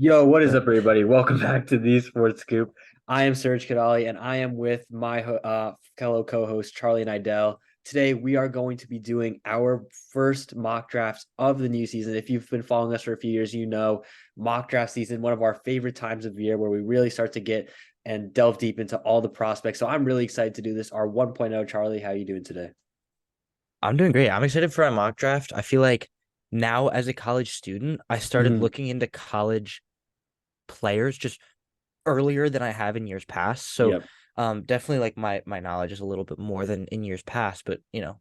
Yo, what is up, everybody? Welcome back to the Sports Scoop. I am Serge Kadali, and I am with my fellow co-host Charlie Nidell. Today, we are going to be doing our first mock drafts of the new season. If you've been following us for a few years, you know mock draft season, one of our favorite times of year, where we really start to get and delve deep into all the prospects. So I'm really excited to do this. Our 1.0, Charlie, how are you doing today? I'm doing great. I'm excited for a mock draft. I feel like now as a college student, I started Mhm. looking into college players just earlier than I have in years past. So Yep. definitely like my knowledge is a little bit more than in years past, but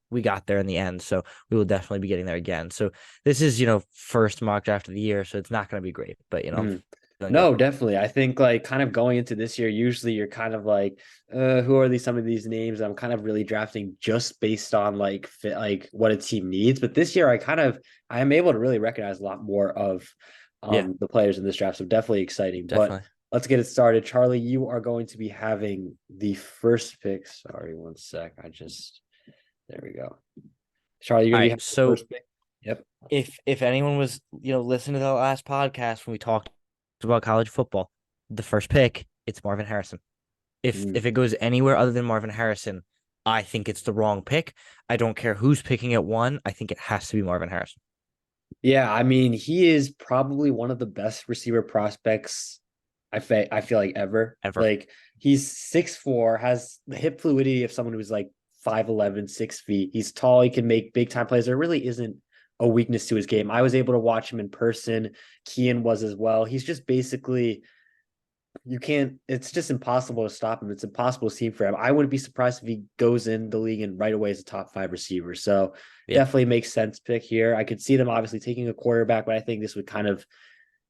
we got there in the end. So we will definitely be getting there again. So this is, first mock draft of the year. So it's not gonna be great, but I'm Mhm. feeling good. No, definitely. I think like kind of going into this year, usually you're kind of like, who are these some of these names? I'm kind of really drafting just based on like fit, like what a team needs. But this year I am able to really recognize a lot more of Yeah, the players in this draft. So definitely exciting. But definitely. let's get it started. Charlie, you are going to be having the first pick. Sorry, one sec. There we go. Charlie, you're All gonna be right. having the So first pick. Yep. if anyone was, listening to the last podcast when we talked about college football, the first pick, it's Marvin Harrison. If Mm. it goes anywhere other than Marvin Harrison, I think it's the wrong pick. I don't care who's picking at one. I think it has to be Marvin Harrison. Yeah, I mean, he is probably one of the best receiver prospects I feel like ever. Ever. Like he's 6'4", has the hip fluidity of someone who's like 5'11", 6 feet. He's tall, he can make big time plays. There really isn't a weakness to his game. I was able to watch him in person. Kian was as well. He's just basically you can't it's just impossible to stop him. It's impossible to see for him. I wouldn't be surprised if he goes in the league and right away is a top five receiver. So Yeah. definitely makes sense pick here. I could see them obviously taking a quarterback, but I think this would kind of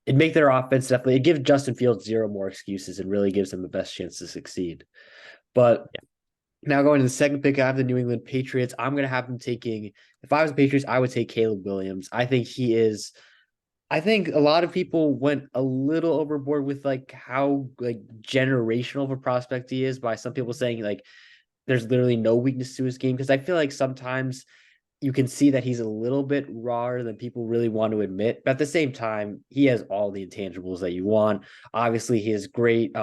it make their offense definitely it gives Justin Fields zero more excuses and really gives them the best chance to succeed. But Yeah. now going to the second pick, I have the New England Patriots. I'm gonna have them taking if I was the Patriots, I would take Caleb Williams. I think a lot of people went a little overboard with like how like generational of a prospect he is by some people saying like there's literally no weakness to his game because I feel like sometimes you can see that he's a little bit rawer than people really want to admit. But at the same time, he has all the intangibles that you want. Obviously, he is great,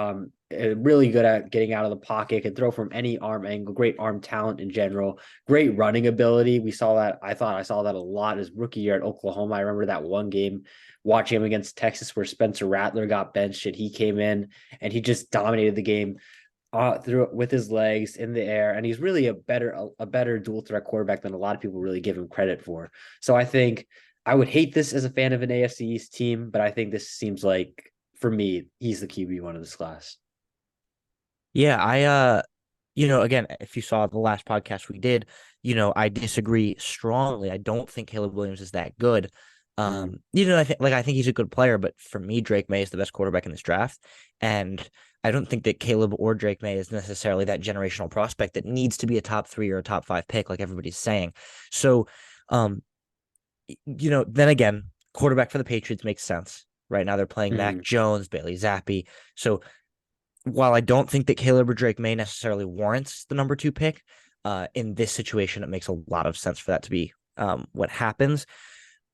really good at getting out of the pocket, can throw from any arm angle, great arm talent in general, great running ability. We saw that. I thought I saw that a lot his rookie year at Oklahoma. I remember that one game watching him against Texas where Spencer Rattler got benched and he came in and he just dominated the game through with his legs in the air, and he's really a better dual threat quarterback than a lot of people really give him credit for. So I think I would hate this as a fan of an AFC East team, but I think this seems like for me he's the QB one of this class. Yeah. Again, if you saw the last podcast we did, I disagree strongly. I don't think Caleb Williams is that good. Mm, I think he's a good player, but for me, Drake May is the best quarterback in this draft. And I don't think that Caleb or Drake May is necessarily that generational prospect that needs to be a top three or a top five pick, like everybody's saying. So, um, then again, quarterback for the Patriots makes sense. Right now they're playing Mac mm, Jones, Bailey Zappi. So while I don't think that Caleb or Drake May necessarily warrants the number two pick, in this situation, it makes a lot of sense for that to be what happens.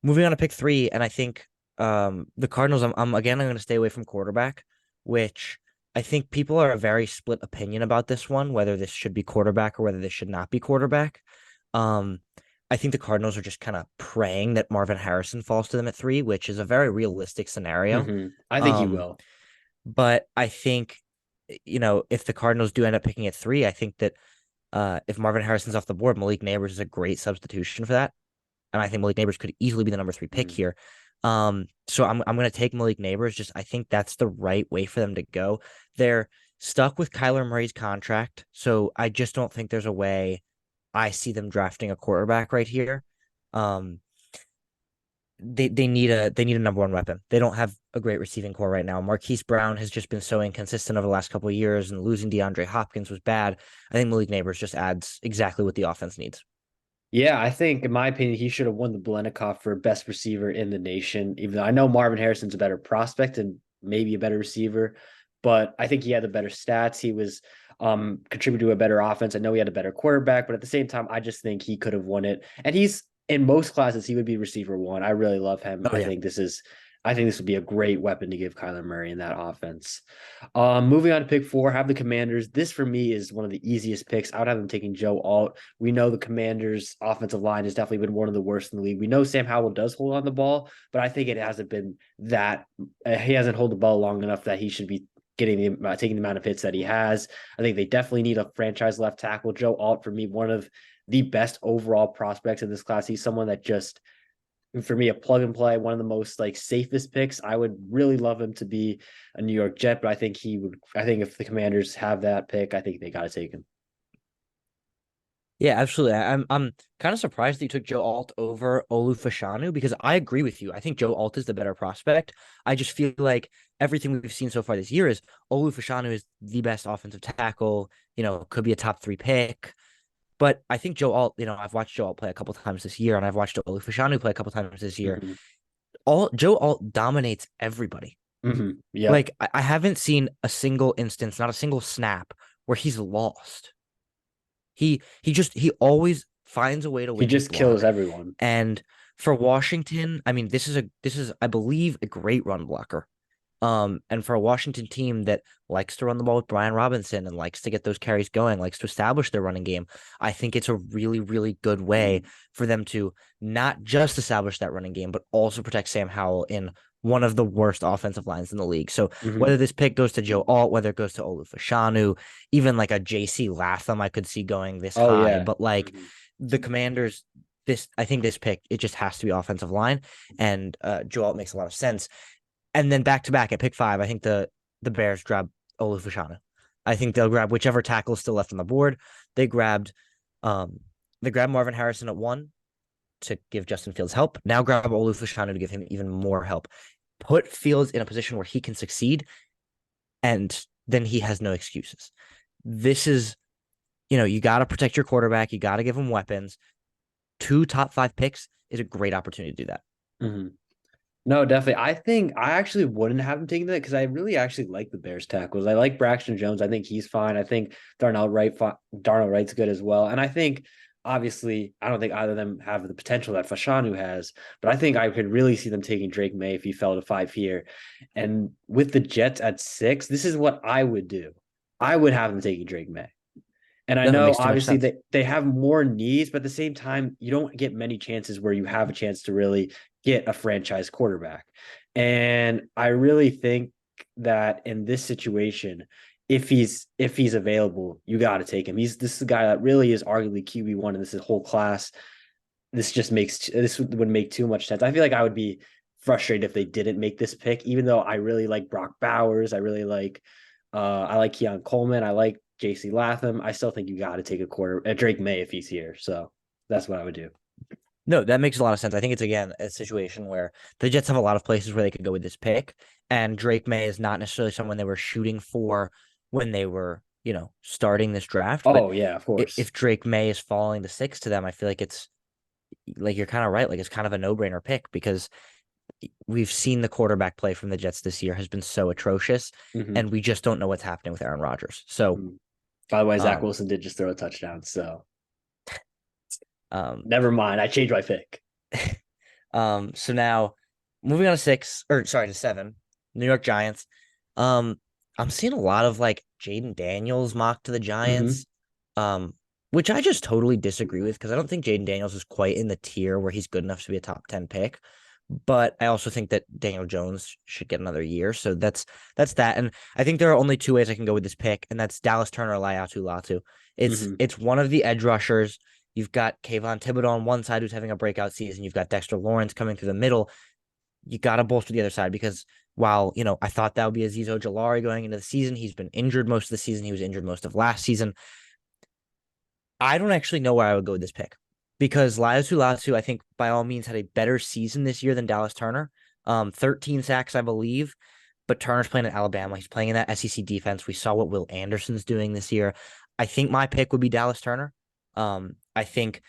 Moving on to pick three, and I think the Cardinals, I'm going to stay away from quarterback, which I think people are a very split opinion about this one, whether this should be quarterback or whether this should not be quarterback. Um, I think the Cardinals are just kind of praying that Marvin Harrison falls to them at three, which is a very realistic scenario. I think he Um, will. but I think, if the Cardinals do end up picking at three, I think that if Marvin Harrison's off the board, Malik Neighbors is a great substitution for that. And I think Malik Neighbors could easily be the number three pick Mm. here. So I'm gonna take Malik Neighbors. Just I think that's the right way for them to go. They're stuck with Kyler Murray's contract, so I just don't think there's a way I see them drafting a quarterback right here. Um, they need a number one weapon. They don't have a great receiving core right now. Marquise Brown has just been so inconsistent over the last couple of years, and losing DeAndre Hopkins was bad. I think Malik Neighbors just adds exactly what the offense needs. Yeah, I think in my opinion he should have won the Blenikoff for best receiver in the nation. Even though I know Marvin Harrison's a better prospect and maybe a better receiver, but I think he had the better stats. He was contributed to a better offense. I know he had a better quarterback, but at the same time, I just think he could have won it. And he's in most classes he would be receiver one. I really love him. Oh I yeah, think this is I think this would be a great weapon to give Kyler Murray in that offense. Moving on to pick 4, have the Commanders. This for me is one of the easiest picks. I would have them taking Joe Alt. We know the Commanders' offensive line has definitely been one of the worst in the league. We know Sam Howell does hold on the ball, but I think it hasn't been that. He hasn't held the ball long enough that he should be getting taking the amount of hits that he has. I think they definitely need a franchise left tackle. Joe Alt for me, one of the best overall prospects in this class. He's someone that just for me, a plug and play, one of the most like safest picks. I would really love him to be a New York Jet, but I think he would. I think if the Commanders have that pick, I think they got to take him. Yeah, absolutely. I'm kind of surprised that you took Joe Alt over Olu Fashanu because I agree with you. I think Joe Alt is the better prospect. I just feel like everything we've seen so far this year is Olu Fashanu is the best offensive tackle, could be a top 3 pick. But I think Joe Alt, I've watched Joe Alt play a couple times this year, and I've watched Olu Fashanu play a couple times this year. Mm-hmm. Joe Alt dominates everybody. Mm-hmm. Yeah, Like I haven't seen a single instance, not a single snap where he's lost. He always finds a way to he win his just kills block. everyone. And for Washington, I mean, this is I believe a great run blocker. And for a Washington team that likes to run the ball with Brian Robinson and likes to get those carries going, likes to establish their running game, I think it's a really, really good way for them to not just establish that running game, but also protect Sam Howell in one of the worst offensive lines in the league. So Mm-hmm. whether this pick goes to Joe Alt, whether it goes to Olu Fashanu, even like a JC Latham, I could see going this Oh high. yeah. But like Mm-hmm. the Commanders, I think this pick, it just has to be offensive line. And Joe Alt makes a lot of sense. And then back to back at pick 5, I think the Bears grab Olu Fashanu. I think they'll grab whichever tackle is still left on the board. They grabbed Marvin Harrison at 1 to give Justin Fields help. Now grab Olu Fashanu to give him even more help. Put Fields in a position where he can succeed, and then he has no excuses. This is, you got to protect your quarterback. You got to give him weapons. 2 top 5 picks is a great opportunity to do that. Mm-hmm. No, definitely. I think I actually wouldn't have him taking that because I really actually like the Bears tackles. I like Braxton Jones. I think he's fine. I think Darnell Wright's good as well. And I think obviously I don't think either of them have the potential that Fashanu has, but I think I could really see them taking Drake May if he fell to 5 here. And with the Jets at 6, this is what I would do. I would have them taking Drake May. And I No, it know makes too much obviously sense. they have more needs, but at the same time, you don't get many chances where you have a chance to really get a franchise quarterback. And I really think that in this situation, if he's available, you got to take him. This is a guy that really is arguably QB1 in this whole class. This would make too much sense. I feel like I would be frustrated if they didn't make this pick, even though I really like Brock Bowers. I like Keon Coleman. I like JC Latham. I still think you got to take a Drake May if he's here. So that's what I would do. No, that makes a lot of sense. I think it's again a situation where the Jets have a lot of places where they could go with this pick, and Drake May is not necessarily someone they were shooting for when they were, starting this draft. But Oh yeah, of course. if Drake May is falling to 6 to them, I feel like it's like you're kind of right. Like it's kind of a no-brainer pick because we've seen the quarterback play from the Jets this year has been so atrocious, Mm-hmm. and we just don't know what's happening with Aaron Rodgers. So, Mm-hmm. By the way, Zach um, Wilson did just throw a touchdown. So um, never mind. I changed my pick. so now moving on to 6 or sorry to 7, New York Giants. Um, I'm seeing a lot of like Jaden Daniels mocked to the Mm-hmm. Giants, um, which I just totally disagree with because I don't think Jaden Daniels is quite in the tier where he's good enough to be a top 10 pick. But I also think that Daniel Jones should get another year. So that's that. And I think there are only 2 ways I can go with this pick, and that's Dallas Turner or Laiatu Latu. It's Mm-hmm. it's one of the edge rushers. You've got Kayvon Thibodeau on one side who's having a breakout season. You've got Dexter Lawrence coming through the middle. You got to bolster the other side because while, I thought that would be Azeez Ojulari going into the season, he's been injured most of the season. He was injured most of last season. I don't actually know where I would go with this pick because Laiatu Latu, I think by all means had a better season this year than Dallas Turner. 13 sacks, I believe, but Turner's playing at Alabama. He's playing in that SEC defense. We saw what Will Anderson's doing this year. I think my pick would be Dallas Turner. I think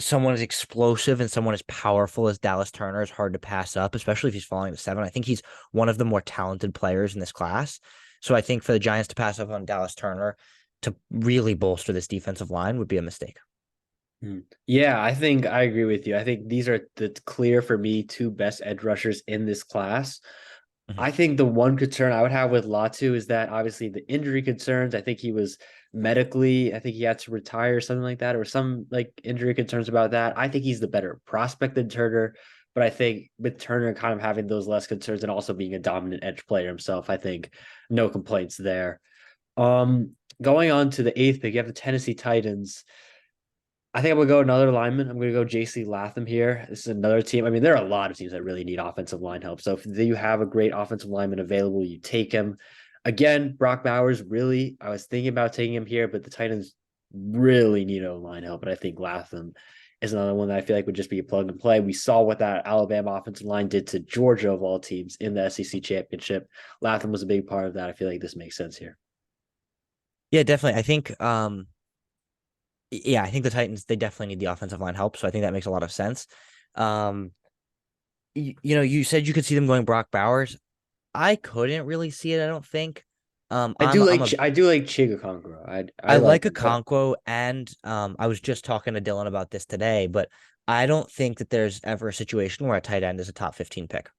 someone as explosive and someone as powerful as Dallas Turner is hard to pass up, especially if he's falling to 7. I think he's one of the more talented players in this class. So I think for the Giants to pass up on Dallas Turner to really bolster this defensive line would be a mistake. Yeah, I think I agree with you. I think these are the clear for me two best edge rushers in this class. Mhm. I think the one concern I would have with Latu is that obviously the injury concerns. I think he was medically, I think he had to retire, something like that, or some like injury concerns about that. I think he's the better prospect than Turner, but I think with Turner kind of having those less concerns and also being a dominant edge player himself, I think no complaints there. Um, Going on to the eighth pick, you have the Tennessee Titans. I think I'm gonna go another lineman. I'm gonna go JC Latham here. This is another team. I mean, there are a lot of teams that really need offensive line help. So if you have a great offensive lineman available, you take him. Again, Brock Bowers, really, I was thinking about taking him here, but the Titans really need O-line help. And I think Latham is another one that I feel like would just be a plug and play. We saw what that Alabama offensive line did to Georgia of all teams in the SEC championship. Latham was a big part of that. I feel like this makes sense here. Yeah, definitely. I think yeah, I think the Titans, they definitely need the offensive line help. So I think that makes a lot of sense. Um, you said you could see them going Brock Bowers. I couldn't really see it, I don't think. I do like Chigakongra. I I like like him, but Okonkwo, and I was just talking to Dylan about this today, but I don't think that there's ever a situation where a tight end is a top 15 pick.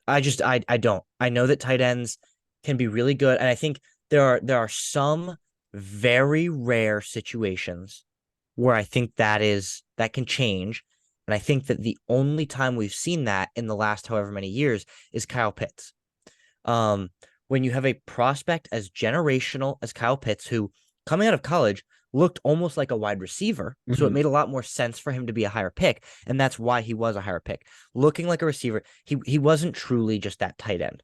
I don't. I know that tight ends can be really good, and I think there are some very rare situations where I think that can change. And I think that the only time we've seen that in the last however many years is Kyle Pitts. Um, when you have a prospect as generational as Kyle Pitts, who coming out of college looked almost like a wide receiver, so it mhm, made a lot more sense for him to be a higher pick, and that's why he was a higher pick. Looking like a receiver, he wasn't truly just that tight end.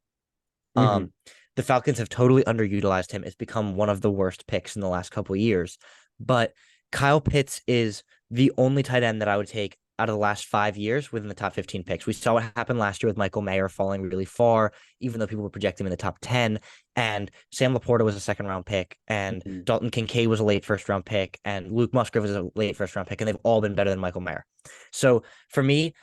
mhm. Um, the Falcons have totally underutilized him. It's become one of the worst picks in the last couple of years. But Kyle Pitts is the only tight end that I would take out of the last 5 years within the top 15 picks. We saw what happened last year with Michael Mayer falling really far, even though people were projecting him in the top 10. And Sam Laporta was a second round pick, and Mhm. Dalton Kincaid was a late first round pick, and Luke Musgrave was a late first round pick, and they've all been better than Michael Mayer. So for me,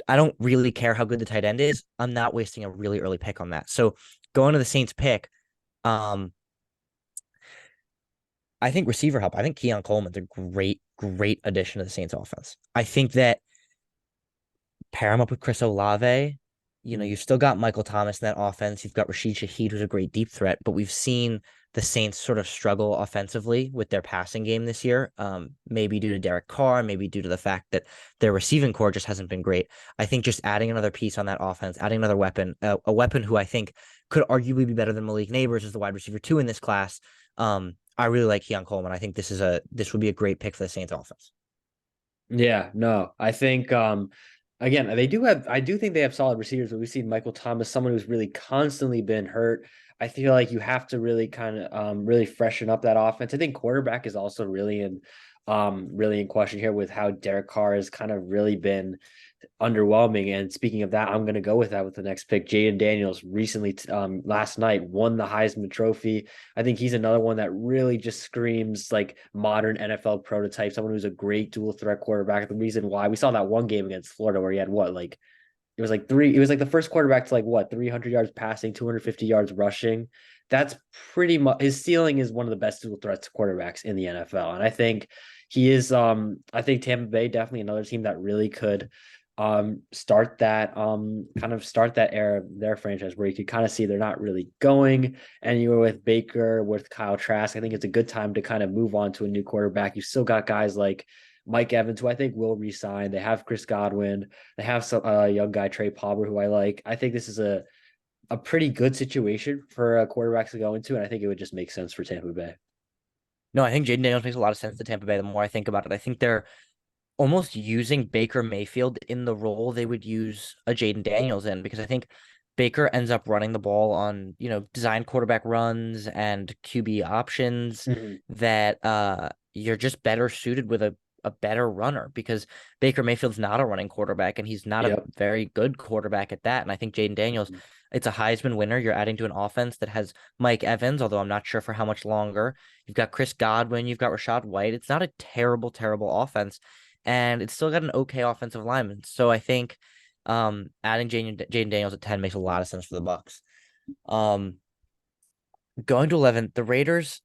I don't really care how good the tight end is. I'm not wasting a really early pick on that. So going to the Saints pick, um, I think receiver help. I think Keon Coleman's a great addition to the Saints offense. I think that pair him up with Chris Olave. You've still got Michael Thomas in that offense. You've got Rashid Shaheed, who's a great deep threat, but we've seen the Saints sort of struggle offensively with their passing game this year. Maybe due to Derek Carr, maybe due to the fact that their receiving core just hasn't been great. I think just adding another piece on that offense, adding another weapon, a weapon who I think could arguably be better than Malik Neighbors as the wide receiver two in this class. I really like Keon Coleman. I think this would be a great pick for the Saints offense. Yeah, no, I think again they do have I do think they have solid receivers, but we've seen Michael Thomas, someone who's really constantly been hurt. I feel like you have to really kind of really freshen up that offense. I think quarterback is also really in question here with how Derek Carr has kind of really been underwhelming. And speaking of that, I'm going to go with that with the next pick. Jaden Daniels recently, last night, won the Heisman Trophy. I think he's another one that really just screams like modern NFL prototype, someone who's a great dual threat quarterback. The reason why we saw that one game against Florida where he had what, like, it was like the first quarterback to like what 300 yards passing, 250 yards rushing. That's pretty much his ceiling is one of the best dual threats quarterbacks in the NFL. And I think he is I think Tampa Bay definitely another team that really could start that kind of start that era of their franchise where you could kind of see they're not really going anywhere with Baker, with Kyle Trask. I think it's a good time to kind of move on to a new quarterback. You still got guys like Mike Evans, who I think will resign. They have Chris Godwin. They have some young guy Trey Palmer, who I like. I think this is a pretty good situation for quarterbacks to go into, and I think it would just make sense for Tampa Bay. No, I think Jaden Daniels makes a lot of sense to Tampa Bay. The more I think about it, I think they're almost using Baker Mayfield in the role they would use a Jaden Daniels in, because I think Baker ends up running the ball on, design quarterback runs and QB options Mhm. that you're just better suited with a better runner, because Baker Mayfield's not a running quarterback and he's not a Yep. very good quarterback at that. And I think Jaden Daniels, Mhm. it's a Heisman winner. You're adding to an offense that has Mike Evans, although I'm not sure for how much longer. You've got Chris Godwin, you've got Rashad White. It's not a terrible, terrible offense, and it's still got an okay offensive lineman. So I think adding Jaden Daniels at 10 makes a lot of sense for the Bucks. Um, Going to 11, the Raiders.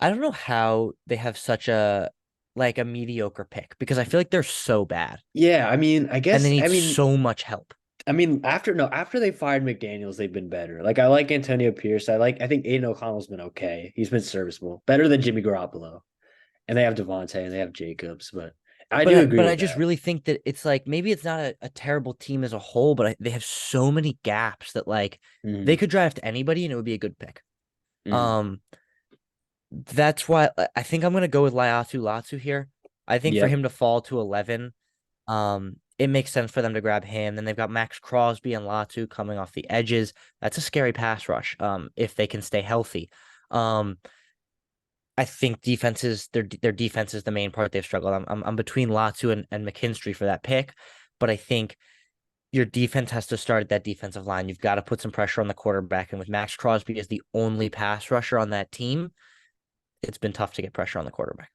I don't know how they have such a like a mediocre pick because I feel like they're so bad Yeah, I mean, and they need so much help. after they fired McDaniels, they've been better. Like I like Antonio Pierce. I think Aiden O'Connell's been okay. He's been serviceable, better than Jimmy Garoppolo. And they have Devontae and they have Jacobs, but I do agree But I with just that. really think that it's like maybe it's not a terrible team as a whole, but they have so many gaps that like they Hmm. could draft anybody and it would be a good pick. Hmm. Um, that's why I think I'm gonna go with Latu here. I think for Yep. him to fall to 11, it makes sense for them to grab him. Then they've got Max Crosby and Latu coming off the edges. That's a scary pass rush. If they can stay healthy. Um, I think their defense is the main part they've struggled. I'm between Latu and McKinstry for that pick, but I think your defense has to start at that defensive line. You've got to put some pressure on the quarterback, and with Max Crosby as the only pass rusher on that team, it's been tough to get pressure on the quarterback.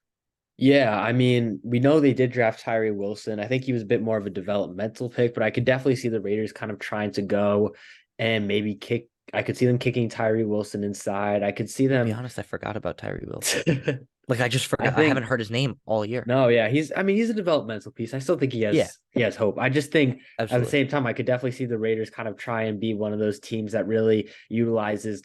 Yeah, I mean, we know they did draft Tyree Wilson. I think he was a bit more of a developmental pick, but I could definitely see the Raiders kind of trying to go and maybe kick. I could see them kicking Tyree Wilson inside. I could see I'm gonna be them. honest, I forgot about Tyree Wilson. Like I just I forgot. I haven't think heard his name all year. no, yeah, he's a developmental piece. I still think Yeah, he has hope. I just think at the absolutely. same time I could definitely see the Raiders kind of try and be one of those teams that really utilizes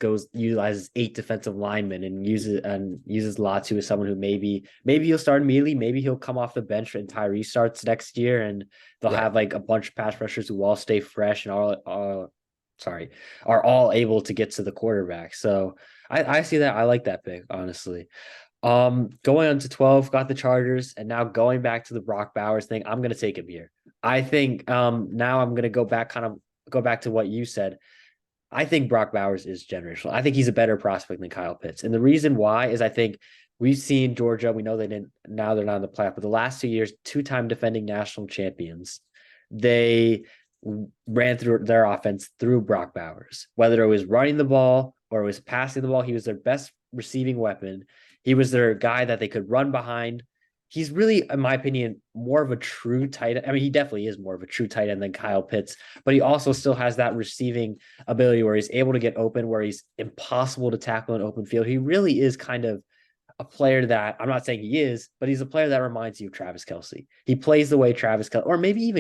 8 defensive linemen and uses Latu as someone who maybe he'll start immediately, maybe he'll come off the bench and Tyree starts next year and they'll Right. have like a bunch of pass rushers who all stay fresh and sorry, are all able to get to the quarterback. So I see that. I like that pick, honestly. Going on to 12, got the Chargers, and now going back to the Brock Bowers thing, I'm gonna take him here. I think now I'm gonna go back to what you said. I think Brock Bowers is generational. I think he's a better prospect than Kyle Pitts. And the reason why is I think we've seen Georgia, we know they didn't now they're not in the playoff, but the last 2 years, two-time defending national champions, they ran through their offense through Brock Bowers. Whether it was running the ball or it was passing the ball, he was their best receiving weapon. He was their guy that they could run behind. He's really, in my opinion, more of a true tight end. I mean, he definitely is more of a true tight end than Kyle Pitts, but he also still has that receiving ability where he's able to get open, where he's impossible to tackle in open field. He really is kind of a player that I'm not saying he is, but he's a player that reminds you of Travis Kelce. He plays the way Travis Kelce, or maybe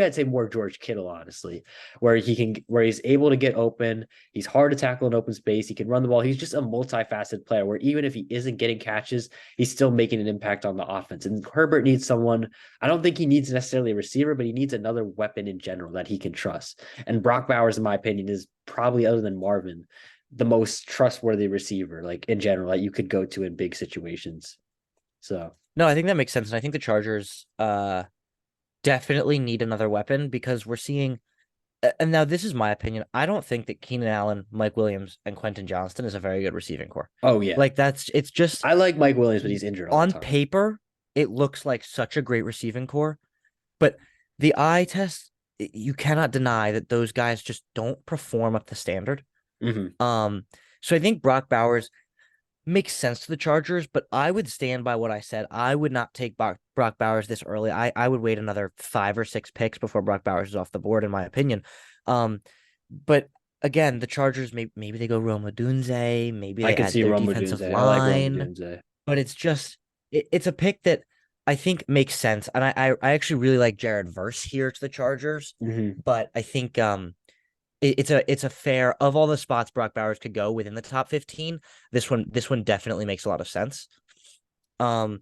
I'd say more George Kittle, honestly, where he's able to get open. He's hard to tackle in open space. He can run the ball. He's just a multifaceted player where even if he isn't getting catches, he's still making an impact on the offense. And Herbert needs someone. I don't think he needs necessarily a receiver, but he needs another weapon in general that he can trust. And Brock Bowers, in my opinion, is probably other than Marvin the most trustworthy receiver, like in general, that you could go to in big situations. So No, I think that makes sense, and I think the Chargers definitely need another weapon because we're seeing. And now this is my opinion. I don't think that Keenan Allen, Mike Williams, and Quentin Johnston is a very good receiving core. oh yeah. Like it's just I like Mike Williams, but he's injured all the on time. paper, it looks like such a great receiving core, but the eye test, you cannot deny that those guys just don't perform up to standard. Mm-hmm. Um, so I think Brock Bowers makes sense to the Chargers, but I would stand by what I said. I would not take Brock Bowers this early. I would wait another 5 or 6 picks before Brock Bowers is off the board, in my opinion. But again, the Chargers maybe they go Roma Dunze, maybe I they could add see their Roma defensive Dunze. I like Roma line, Dunze. but it's just it's a pick that I think makes sense, and I actually really like Jared Verse here to the Chargers, Mm-hmm. but I think it's a fair of all the spots Brock Bowers could go within the top 15. This one definitely makes a lot of sense. Um,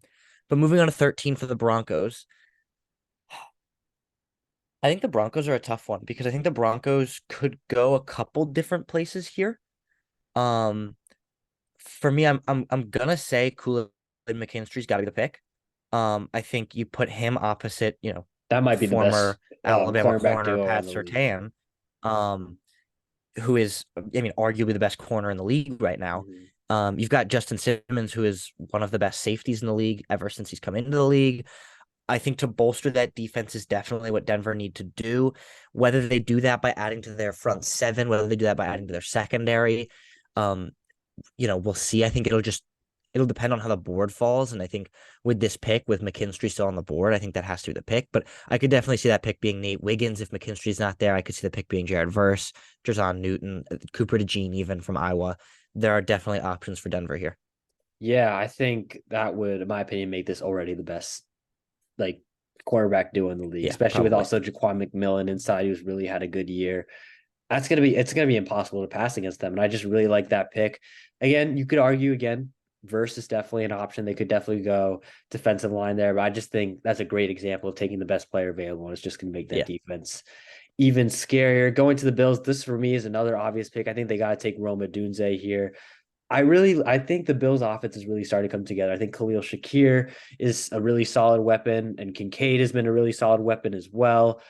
but moving on to 13 for the Broncos, I think the Broncos are a tough one because I think the Broncos could go a couple different places here. Um, for me, I'm gonna say Kula McKinstry's got to be the pick. I think you put him opposite, That might be the best former Alabama cornerback corner duo in Pat the league. Surtain, um, who is, I mean, arguably the best corner in the league right now. Mm-hmm. You've got Justin Simmons, who is one of the best safeties in the league ever since he's come into the league. I think to bolster that defense is definitely what Denver need to do. Whether they do that by adding to their front seven, whether they do that by adding to their secondary, um, we'll see. I think it'll depend on how the board falls. And I think with this pick, with McKinstry still on the board, I think that has to be the pick. But I could definitely see that pick being Nate Wiggins if McKinstry's not there. I could see the pick being Jared Verse, Jason Newton, Cooper DeJean, even from Iowa. There are definitely options for Denver here. Yeah, I think that would, in my opinion, make this already the best like quarterback duo in the league, Yeah, especially with probably. also Jaquan McMillan inside, who's really had a good year. It's gonna be impossible to pass against them. And I just really like that pick. Again, you could argue again, verse is definitely an option. They could definitely go defensive line there, but I just think that's a great example of taking the best player available. And it's just gonna make that Yeah. defense even scarier. Going to the Bills, this for me is another obvious pick. I think they gotta take Roma Dunze here. I think the Bills offense is really starting to come together. I think Khalil Shakir is a really solid weapon, and Kincaid has been a really solid weapon as well.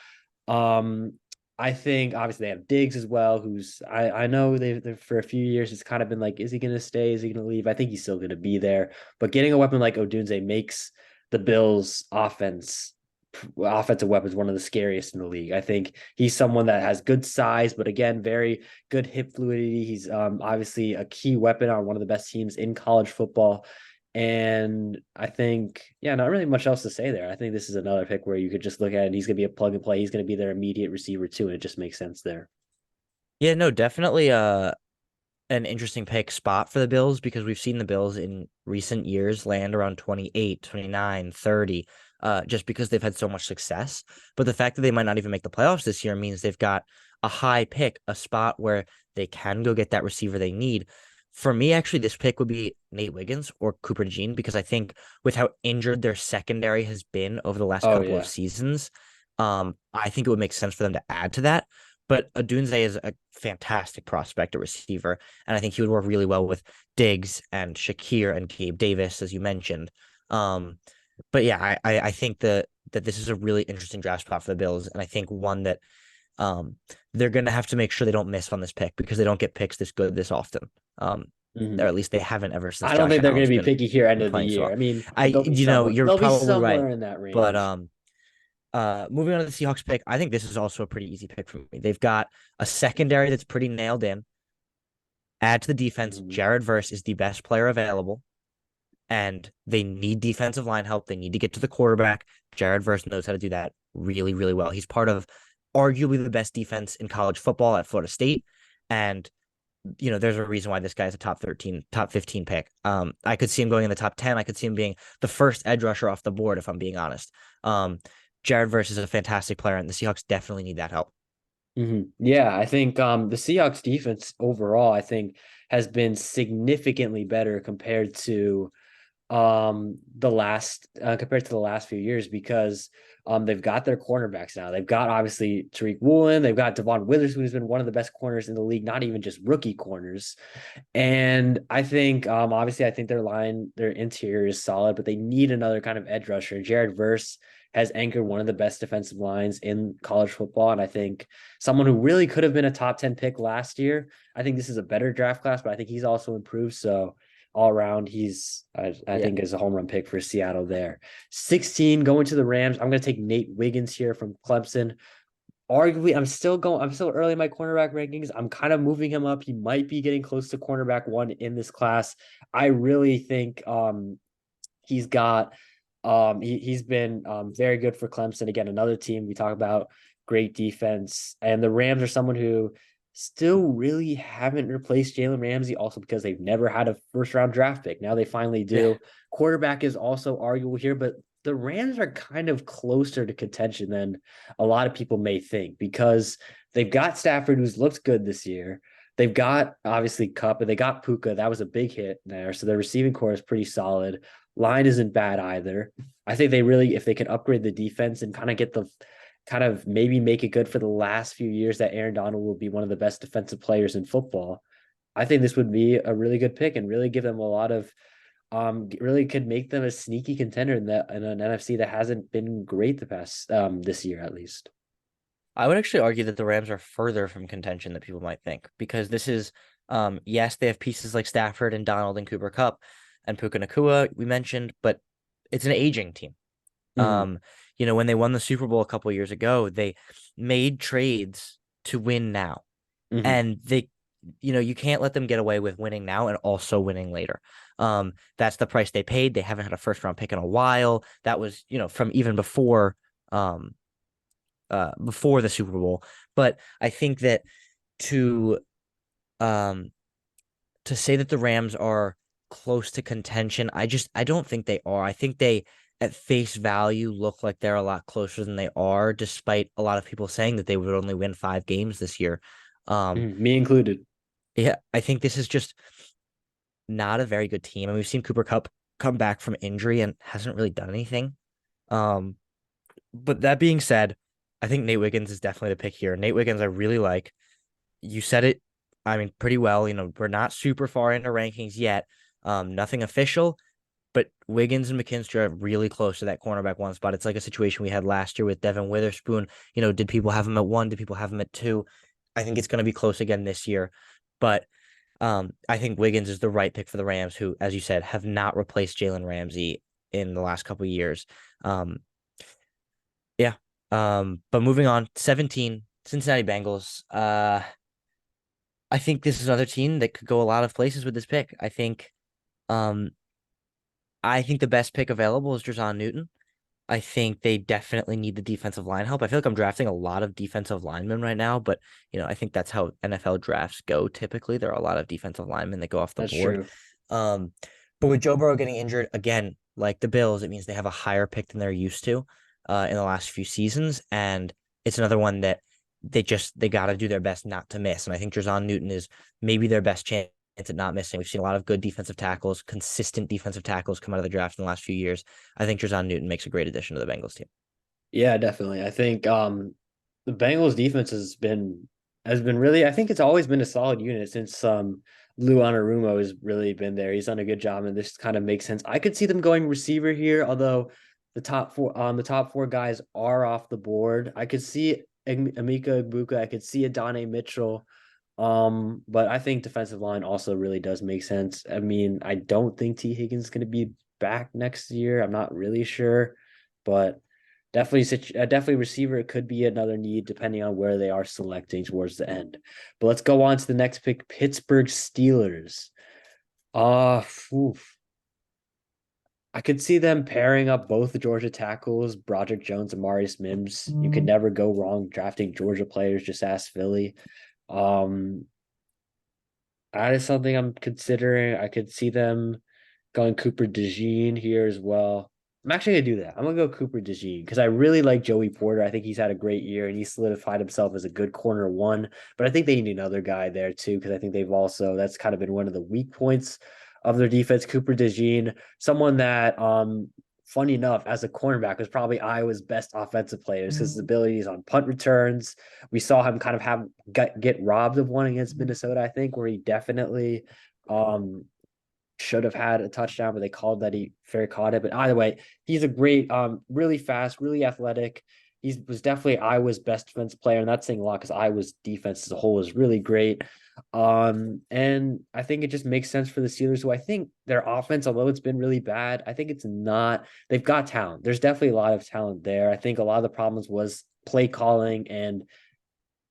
Um, I think obviously they have Diggs as well, who's I know they for a few years it's kind of been like, is he going to stay? Is he going to leave? I think he's still going to be there. But getting a weapon like Odunze makes the Bills offensive weapons one of the scariest in the league. I think he's someone that has good size, but again, very good hip fluidity. He's obviously a key weapon on one of the best teams in college football. And I think, yeah, not really much else to say there. I think this is another pick where you could just look at it and he's going to be a plug and play. He's going to be their immediate receiver too. And it just makes sense there. Yeah, no, definitely an interesting pick spot for the Bills because we've seen the Bills in recent years land around 28, 29, 30, just because they've had so much success. But the fact that they might not even make the playoffs this year means they've got a high pick, a spot where they can go get that receiver they need. For me, actually, this pick would be Nate Wiggins or Cooper DeJean because I think with how injured their secondary has been over the last Oh, couple of yeah. seasons, I think it would make sense for them to add to that. But Adunze is a fantastic prospect at receiver, and I think he would work really well with Diggs and Shakir and Gabe Davis, as you mentioned. Um, but yeah, I think that this is a really interesting draft spot for the Bills, and I think one that um they're gonna have to make sure they don't miss on this pick because they don't get picks this good this often. Or Mhm. at least they haven't ever since I don't Josh think they're going Allen's to be picky here end been of the playing so year. well. I mean, I you're they'll be probably right, somewhere in that but range. moving on to the Seahawks pick, I think this is also a pretty easy pick for me. They've got a secondary that's pretty nailed in. Add to the defense, Mhm. Jared Verse is the best player available, and they need defensive line help. They need to get to the quarterback. Jared Verse knows how to do that really, really well. He's part of arguably the best defense in college football at Florida State. And, there's a reason why this guy's a top 13, top 15 pick. I could see him going in the top 10. I could see him being the first edge rusher off the board, if I'm being honest. Jared Verse is a fantastic player, and the Seahawks definitely need that help. Yeah, I think the Seahawks defense overall, I think, has been significantly better compared to the last few years because they've got their cornerbacks now. They've got obviously Tariq Woolen, they've got Devon Witherspoon, who's been one of the best corners in the league, not even just rookie corners. And I think obviously I think their interior is solid, but they need another kind of edge rusher. Jared Verse has anchored one of the best defensive lines in college football. And I think someone who really could have been a top 10 pick last year. I think this is a better draft class, but I think he's also improved. So all around, I Yeah. think is a home run pick for Seattle there. 16 going to the Rams. I'm gonna take Nate Wiggins here from Clemson. Arguably, I'm still early in my cornerback rankings. I'm kind of moving him up. He might be getting close to cornerback one in this class. I really think he's got he's been very good for Clemson. Again, another team we talk about great defense. And the Rams are someone who still really haven't replaced Jalen Ramsey, also because they've never had a first round draft pick. Now they finally Yeah. do. Quarterback is also arguable here, but the Rams are kind of closer to contention than a lot of people may think because they've got Stafford, who's looked good this year. They've got obviously Kupp, and they got Puka. That was a big hit there. So their receiving core is pretty solid. Line isn't bad either. I think they really, if they can upgrade the defense and kind of maybe make it good for the last few years that Aaron Donald will be one of the best defensive players in football, I think this would be a really good pick and really give them a lot of really could make them a sneaky contender in an NFC that hasn't been great the past this year at least. I would actually argue that the Rams are further from contention than people might think because this is, yes, they have pieces like Stafford and Donald and Cooper Kupp and Puka Nakua we mentioned, but it's an aging team. Mm-hmm. Um, when they won the Super Bowl a couple years ago, they made trades to win now, Mm-hmm. and you can't let them get away with winning now and also winning later. That's the price they paid. They haven't had a first round pick in a while. That was, from even um, before the Super Bowl. But I think that to um to say that the Rams are close to contention. I don't think they are. I think they at face value look like they're a lot closer than they are, despite a lot of people saying that they would only win 5 games this year. Me included. Yeah, I think this is just not a very good team. And we've seen Cooper Kupp come back from injury and hasn't really done anything. Um, but that being said, I think Nate Wiggins is definitely the pick here. Nate Wiggins, I really like. You said it, I mean, pretty well. We're not super far into rankings yet. Nothing official, but Wiggins and McKinstry are really close to that cornerback one spot. It's like a situation we had last year with Devin Witherspoon. Did people have him at 1? Did people have him at 2? I think it's going to be close again this year. But I think Wiggins is the right pick for the Rams, who, as you said, have not replaced Jalen Ramsey in the last couple of years. Yeah. But moving on, 17, Cincinnati Bengals. I think this is another team that could go a lot of places with this pick. Um, I think the best pick available is Drazon Newton. I think they definitely need the defensive line help. I feel like I'm drafting a lot of defensive linemen right now, but I think that's how NFL drafts go. Typically, there are a lot of defensive linemen that go off the That's board. true. But with Joe Burrow getting injured again, like the Bills, it means they have a higher pick than they're used to in the last few seasons, and it's another one that they got to do their best not to miss. And I think Drazon Newton is maybe their best chance at not missing. We've seen a lot of good defensive tackles, consistent defensive tackles come out of the draft in the last few years. I think Drazon Newton makes a great addition to the Bengals team. Yeah, definitely. I think the Bengals defense has been really, I think it's always been a solid unit since Lou Anarumo has really been there. He's done a good job, and this kind of makes sense. I could see them going receiver here, although the top four guys are off the board. I could see Emeka Egbuka, I could see Adonai Mitchell. But I think defensive line also really does make sense. I mean, I don't think T. Higgins is going to be back next year. I'm not really sure, but definitely receiver. It could be another need depending on where they are selecting towards the end. But let's go on to the next pick, Pittsburgh Steelers. Uh, oof. I could see them pairing up both the Georgia tackles, Broderick Jones and Amari Mims. You could never go wrong drafting Georgia players. Just ask Philly. Um, that is something I'm considering. I could see them going Cooper DeJean here as well. I'm actually gonna do that. I'm gonna go Cooper DeJean because I really like Joey Porter. I think he's had a great year and he solidified himself as a good corner one. But I think they need another guy there too because I think that's kind of been one of the weak points of their defense. Cooper DeJean, someone that funny enough, as a cornerback, was probably Iowa's best offensive players because his abilities on punt returns. We saw him kind of get robbed of one against Minnesota, I think, where he definitely um should have had a touchdown, but they called that he fair caught it. But either way, he's a great, really fast, really athletic. He was definitely Iowa's best defense player, and that's saying a lot because Iowa's defense as a whole is really great. And I think it just makes sense for the Steelers, who I think their offense, although it's been really bad, I think it's not. They've got talent. There's definitely a lot of talent there. I think a lot of the problems was play calling and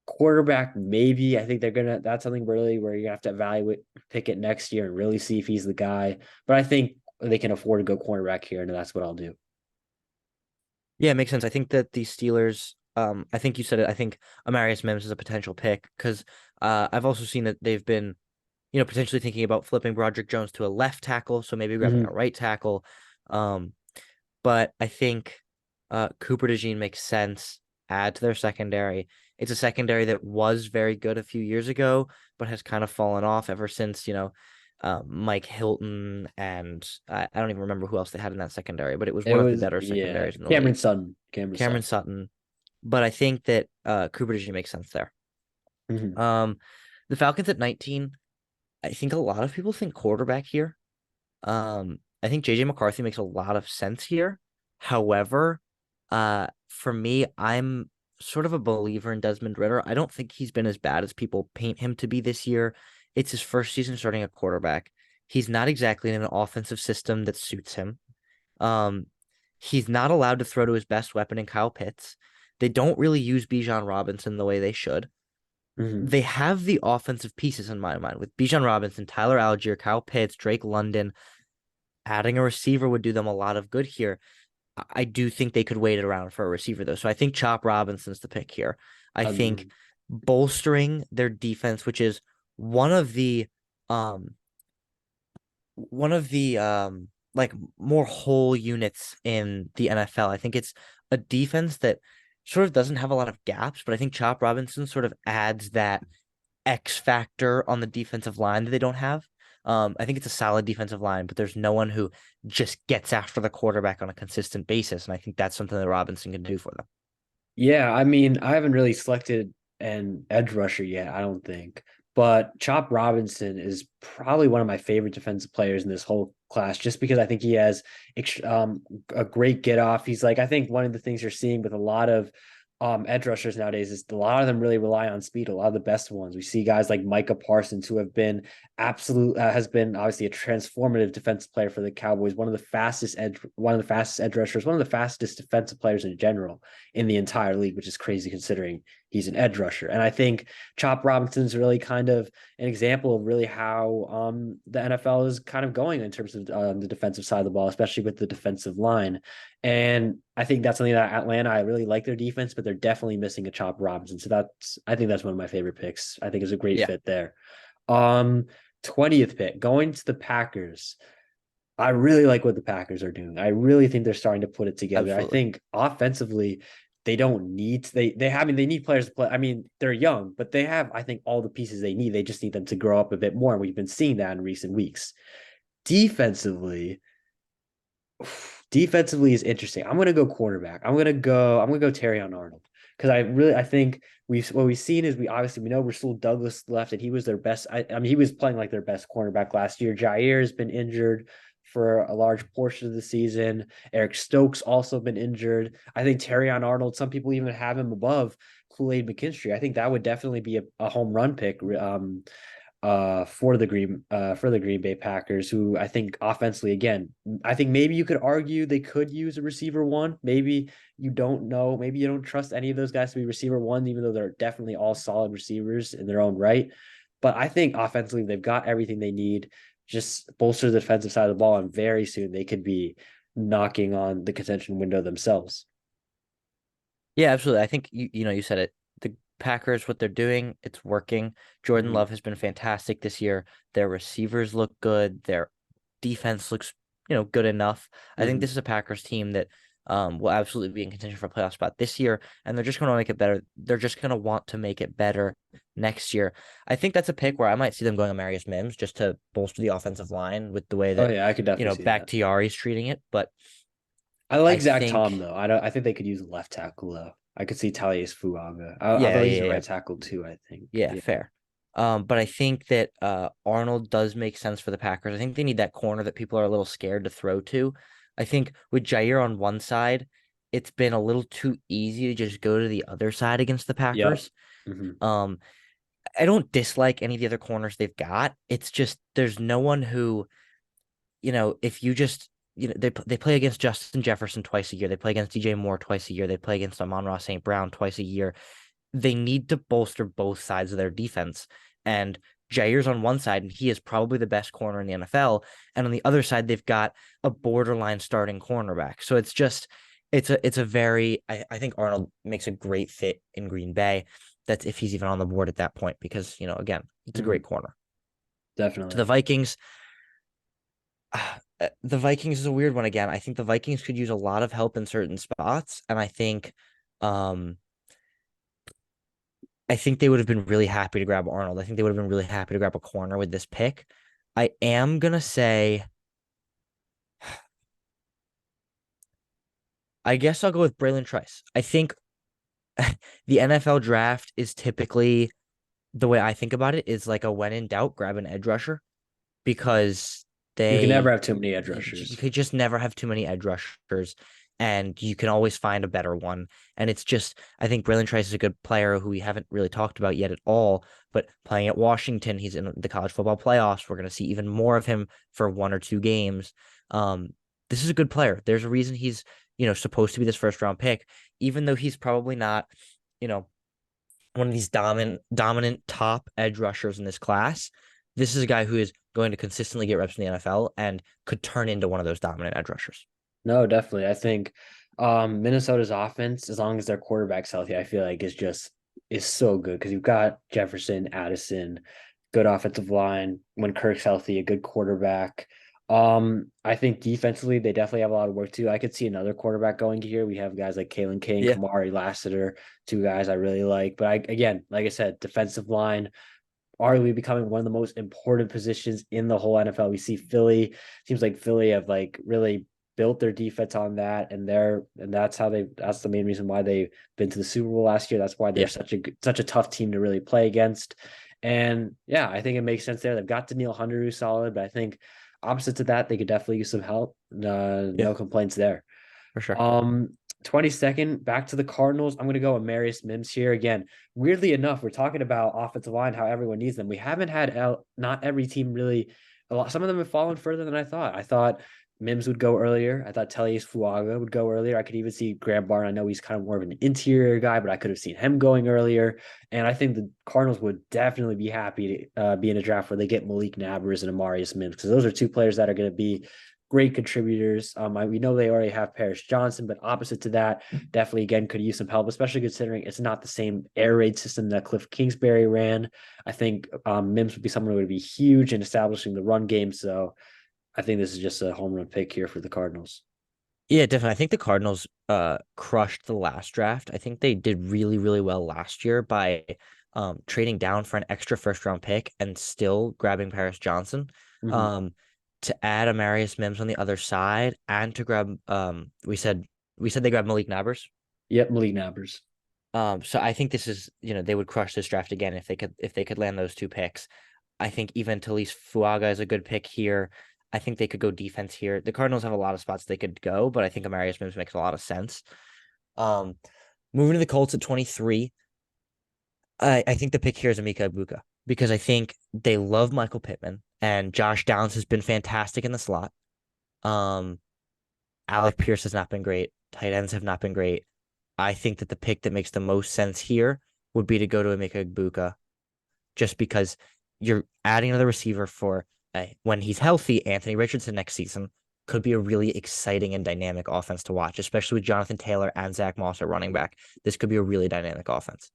quarterback, maybe. I think that's something really where you have to evaluate Pickett next year and really see if he's the guy. But I think they can afford to go cornerback here, and that's what I'll do. Yeah, it makes sense. I think that the Steelers, I think you said it. I think Amari Mims is a potential pick because I've also seen that they've been, potentially thinking about flipping Broderick Jones to a left tackle, so maybe grabbing a right tackle. Um, but I think Cooper DeJean makes sense. Add to their secondary. It's a secondary that was very good a few years ago, but has kind of fallen off ever since, Mike Hilton and I don't even remember who else they had in that secondary, but it was It one of the was, better yeah, secondaries in the Cameron league. Sutton. Cameron Cameron Sutton. Sutton, but I think that Cooper DeJean makes sense there. Mhm. Um, the Falcons at 19, I think a lot of people think quarterback here. I think JJ McCarthy makes a lot of sense here. However, for me, I'm sort of a believer in Desmond Ritter. I don't think he's been as bad as people paint him to be this year. It's his first season starting a quarterback. He's not exactly in an offensive system that suits him. Um, he's not allowed to throw to his best weapon in Kyle Pitts. They don't really use Bijan Robinson the way they should. Mhm. They have the offensive pieces in my mind with Bijan Robinson, Tyler Algier, Kyle Pitts, Drake London. Adding a receiver would do them a lot of good here. I do think they could wait around for a receiver though. So I think Chop Robinson's the pick here. I think Um, bolstering their defense, which is one of the um one of the like more whole units in the NFL. I think it's a defense that sort of doesn't have a lot of gaps, but I think Chop Robinson sort of adds that X factor on the defensive line that they don't have. I think it's a solid defensive line, but there's no one who just gets after the quarterback on a consistent basis, and I think that's something that Robinson can do for them. Yeah, I mean, I haven't really selected an edge rusher yet, I don't think. But Chop Robinson is probably one of my favorite defensive players in this whole class, just because I think he has a great get off. He's like, I think one of the things you're seeing with a lot of edge rushers nowadays is a lot of them really rely on speed. A lot of the best ones. We see guys like Micah Parsons, who have been has been obviously a transformative defensive player for the Cowboys, one of the fastest edge rushers, one of the fastest defensive players in general in the entire league, which is crazy considering he's an edge rusher. And I think Chop Robinson's really kind of an example of really how the NFL is kind of going in terms of the defensive side of the ball, especially with the defensive line. And I think that's something that Atlanta, I really like their defense, but they're definitely missing a Chop Robinson. So I think that's one of my favorite picks. I think is a great Yeah, fit there. Um, 20th pick, going to the Packers. I really like what the Packers are doing. I really think they're starting to put it together. I absolutely. think offensively, they don't need I mean they need players to play. I mean, they're young, but they have, I think, all the pieces they need. They just need them to grow up a bit more. And we've been seeing that in recent weeks. Defensively, defensively is interesting. I'm gonna go quarterback. I'm gonna go Terry on Arnold. Because I think we've seen is we know Rasul Douglas left and he was their best. I mean he was playing like their best cornerback last year. Jair has been injured for a large portion of the season. Eric Stokes also been injured. I think Terry on Arnold, some people even have him above Kool-Aid McKinstry. I think that would definitely be a home run pick. For the Green Bay Packers, who I think offensively, again, I think maybe you could argue they could use a receiver one. Maybe you don't know. Maybe you don't trust any of those guys to be receiver one, even though they're definitely all solid receivers in their own right. But I think offensively, they've got everything they need. Just bolster the defensive side of the ball, and very soon they could be knocking on the contention window themselves. Yeah, absolutely. I think you said it. The Packers, what they're doing, it's working. Jordan Mhm. Love has been fantastic this year. Their receivers look good. Their defense looks, good enough. I think Mhm. this is a Packers team that will absolutely be in contention for a playoff spot this year, and they're just going to make it better. They're just going to want to make it better next year. I think that's a pick where I might see them going Amari Mims just to bolster the offensive line with the way Oh that, yeah, I could definitely see that. Bakhtiari's treating it. But I I like Zach Tom think, though. I think they could use a left tackle though. I could see Talles Fuaga. yeah, Although he's yeah, a yeah. right tackle too, I think. Yeah, Yeah. fair. But I think that Arnold does make sense for the Packers. I think they need that corner that people are a little scared to throw to. I think with Jair on one side, it's been a little too easy to just go to the other side against the Yep. Packers. Hmm. Um, I don't dislike any of the other corners they've got. It's just there's no one who, if you just they play against Justin Jefferson twice a year. They play against DJ Moore twice a year. They play against Amon-Ra St. Brown twice a year. They need to bolster both sides of their defense. And Jair's on one side, and he is probably the best corner in the NFL. And on the other side, they've got a borderline starting cornerback. So it's a very I think Arnold makes a great fit in Green Bay. That's if he's even on the board at that point, because again, it's a Hmm. great corner. To Definitely. the Vikings, the Vikings is a weird one again. I think the Vikings could use a lot of help in certain spots, and um I think they would have been really happy to grab Arnold. I think they would have been really happy to grab a corner with this pick. I am gonna say, I guess I'll go with Braylon Trice. I think the NFL draft is typically the way I think about it is like a when in doubt, grab an edge rusher because You can never they have too many edge you rushers. could just never have too many edge rushers, and you can always find a better one. And it's just I think Braylon Trice is a good player who we haven't really talked about yet at all. But playing at Washington, he's in the college football playoffs. We're going to see even more of him for one or two games. Um, this is a good player. There's a reason he's supposed to be this first round pick, even though he's probably not you know one of these dominant top edge rushers in this class. This is a guy who is going to consistently get reps in the NFL and could turn into one of those dominant edge rushers. No, definitely. I think Minnesota's offense, as long as their quarterback's healthy, I feel like is so good because you've got Jefferson, Addison, good offensive line. When Kirk's healthy, a good quarterback. I think defensively they definitely have a lot of work to do. I could see another quarterback going here. We have guys like Kalen King, Yeah. Kamari Lassiter, two guys I really like. But I again, like I said, defensive line arguably becoming one of the most important positions in the whole NFL. We see Philly, seems like Philly have like really built their defense on that, and that's the main reason why they've been to the Super Bowl last year. That's why they're Yeah. such a tough team to really play against. And yeah, I think it makes sense there. They've got Daniil Hunter who's solid, but I think opposite to that, they could definitely use some help. Yeah, No complaints there. for sure. Um, 22nd, back to the Cardinals. I'm going to go Amari Mims here again. Weirdly enough, we're talking about offensive line, how everyone needs them. We haven't had not every team really. A lot. Some of them have fallen further than I thought. I thought Mims would go earlier. I thought Telius Fuaga would go earlier. I could even see Graham Barn. I know he's kind of more of an interior guy, but I could have seen him going earlier. And I think the Cardinals would definitely be happy to be in a draft where they get Malik Nabers and Amari Mims because those are two players that are going to be great contributors. We know they already have Paris Johnson, but opposite to that, definitely again could use some help, especially considering it's not the same air raid system that Cliff Kingsbury ran. I think Mims would be someone who would be huge in establishing the run game. So I think this is just a home run pick here for the Cardinals. Yeah, definitely. I think the Cardinals crushed the last draft. I think they did really, really well last year by trading down for an extra first round pick and still grabbing Paris Johnson. Mm-hmm. Um to add Amarius Mims on the other side and to grab we said they grabbed Malik Nabers. Yep, Malik Nabers. So I think this is, they would crush this draft again if they could land those two picks. I think even Talise Fuaga is a good pick here. I think they could go defense here. The Cardinals have a lot of spots they could go, but I think Amarius Mims makes a lot of sense. Um, moving to the Colts at 23, I think the pick here is Emeka Egbuka because I think they love Michael Pittman and Josh Downs has been fantastic in the slot. Um, Alec Pierce has not been great. Tight ends have not been great. I think that the pick that makes the most sense here would be to go to Emeka Egbuka just because you're adding another receiver for when he's healthy. Anthony Richardson next season could be a really exciting and dynamic offense to watch, especially with Jonathan Taylor and Zach Moss at running back. This could be a really dynamic offense.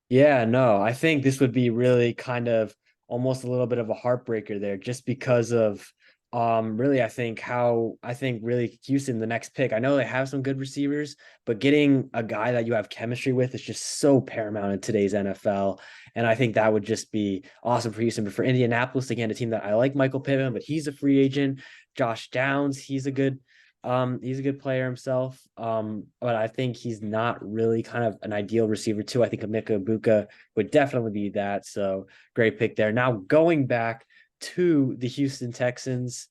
Yeah, no, I think this would be really kind of almost a little bit of a heartbreaker there just because of really I think really Houston the next pick. I know they have some good receivers, but getting a guy that you have chemistry with is just so paramount in today's NFL. And I think that would just be awesome for Houston. But for Indianapolis, again, a team that I like Michael Pittman, but he's a free agent. Josh Downs, he's a good player himself. But I think he's not really kind of an ideal receiver too. I think Emeka Ibuka would definitely be that. So great pick there. Now going back to the Houston Texans.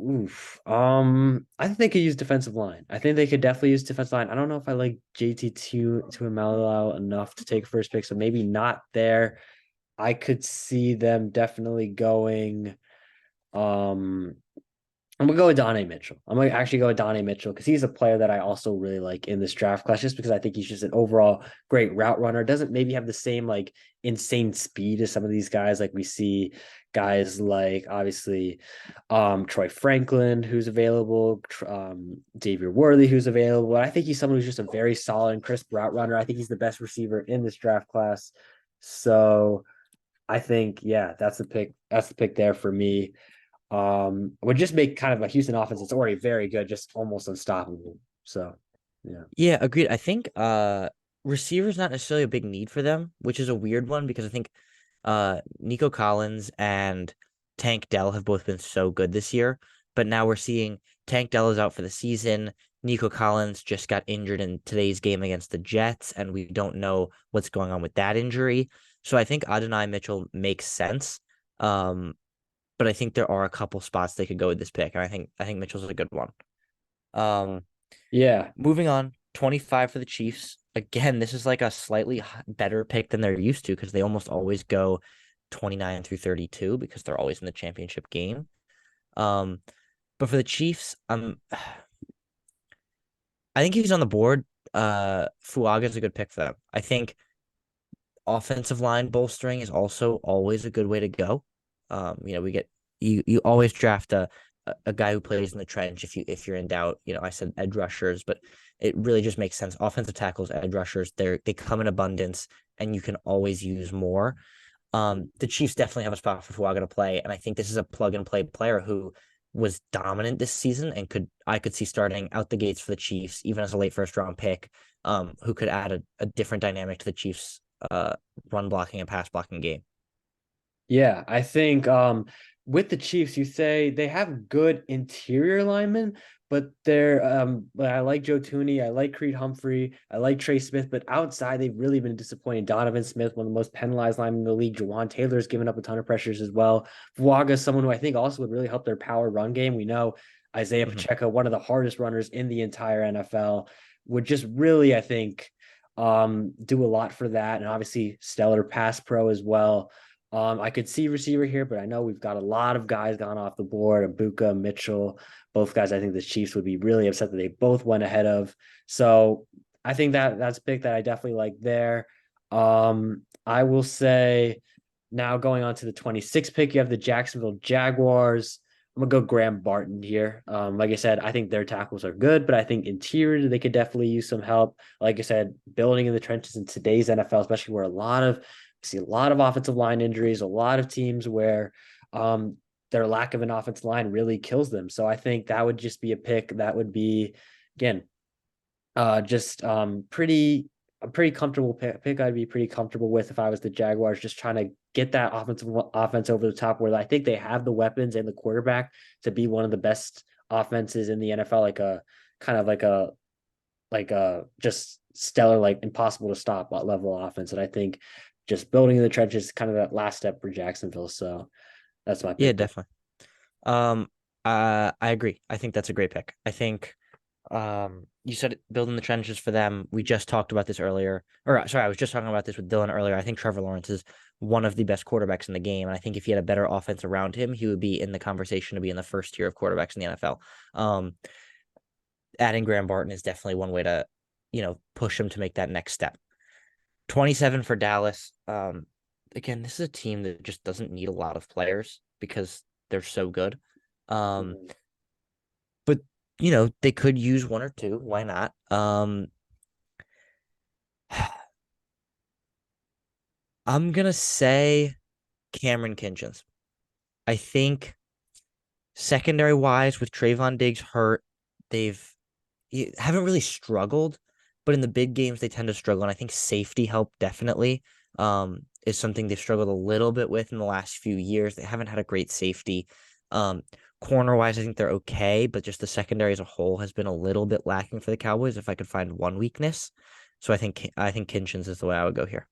Oof. I think they could use defensive line. I think they could definitely use defensive line. I don't know if I like JT to Malala enough to take first pick, so maybe not there. I could see them definitely going. Um, I'm gonna go with Donnie Mitchell. I'm gonna actually go with Donnie Mitchell because he's a player that I also really like in this draft class, just because I think he's just an overall great route runner. Doesn't maybe have the same like insane speed as some of these guys. Like we see guys like obviously Troy Franklin, who's available, Xavier Worthy, who's available. I think he's someone who's just a very solid and crisp route runner. I think he's the best receiver in this draft class. So I think, yeah, that's the pick. That's the pick there for me. Would just make kind of a Houston offense that's already very good, just almost unstoppable. So, yeah. Yeah, agreed. I think receiver's not necessarily a big need for them, which is a weird one because I think Nico Collins and Tank Dell have both been so good this year, but now we're seeing Tank Dell is out for the season. Nico Collins just got injured in today's game against the Jets, and we don't know what's going on with that injury. So I think Adonai Mitchell makes sense. Um, but I think there are a couple spots they could go with this pick, and I think Mitchell's a good one. Um, Yeah. Moving on, 25 for the Chiefs. Again, this is like a slightly better pick than they're used to because they almost always go 29 through 32 because they're always in the championship game. Um, but for the Chiefs, I think he's on the board. Fuaga is a good pick for them. I think offensive line bolstering is also always a good way to go. We get you always draft a guy who plays in the trench if you're in doubt. I said edge rushers, but it really just makes sense. Offensive tackles, edge rushers, they come in abundance, and you can always use more. The Chiefs definitely have a spot for Fuaga to play, and I think this is a plug and play player who was dominant this season and I could see starting out the gates for the Chiefs, even as a late first round pick, who could add a different dynamic to the Chiefs run blocking and pass blocking game. Yeah, I think with the Chiefs, you say they have good interior linemen, but I like Joe Tooney, I like Creed Humphrey, I like Trey Smith, but outside they've really been disappointing. Donovan Smith, one of the most penalized linemen in the league. Jawan Taylor's given up a ton of pressures as well. Fuaga's someone who I think also would really help their power run game. We know Isaiah Mhm. Pacheco, one of the hardest runners in the entire NFL, would just really, I think, do a lot for that. And obviously stellar pass pro as well. I could see receiver here, but I know we've got a lot of guys gone off the board. Abuka, Mitchell, both guys. I think the Chiefs would be really upset that they both went ahead of. So I think that's a pick that I definitely like there. I will say now going on to the 26th pick, you have the Jacksonville Jaguars. I'm gonna go Graham Barton here. Like I said, I think their tackles are good, but I think interior they could definitely use some help. Like I said, building in the trenches in today's NFL, especially where see a lot of offensive line injuries, a lot of teams where their lack of an offensive line really kills them. So I think that would just be a pick that would be, again, just pretty a pretty comfortable pick. I'd be pretty comfortable with if I was the Jaguars, just trying to get that offense over the top. Where I think they have the weapons and the quarterback to be one of the best offenses in the NFL, like a kind of like a just stellar, like impossible to stop level offense. And I think just building in the trenches is kind of that last step for Jacksonville. So that's my Yeah, pick there. definitely. I agree. I think that's a great pick. I think you said building the trenches for them. We just talked about this earlier. Or sorry, I was just talking about this with Dylan earlier. I think Trevor Lawrence is one of the best quarterbacks in the game. And I think if he had a better offense around him, he would be in the conversation to be in the first tier of quarterbacks in the NFL. Adding Graham Barton is definitely one way to, push him to make that next step. 27 for Dallas. Again, this is a team that just doesn't need a lot of players because they're so good. Um, Mhm. but they could use one or two. Why not? I'm gonna say Cameron Kinchins. I think secondary wise, with Trayvon Diggs hurt, they've haven't really struggled, but in the big games they tend to struggle. And I think safety help definitely is something they've struggled a little bit with in the last few years. They haven't had a great safety. Um, Corner wise, I think they're okay, but just the secondary as a whole has been a little bit lacking for the Cowboys. If I could find one weakness, so I think Kinchins is the way I would go here.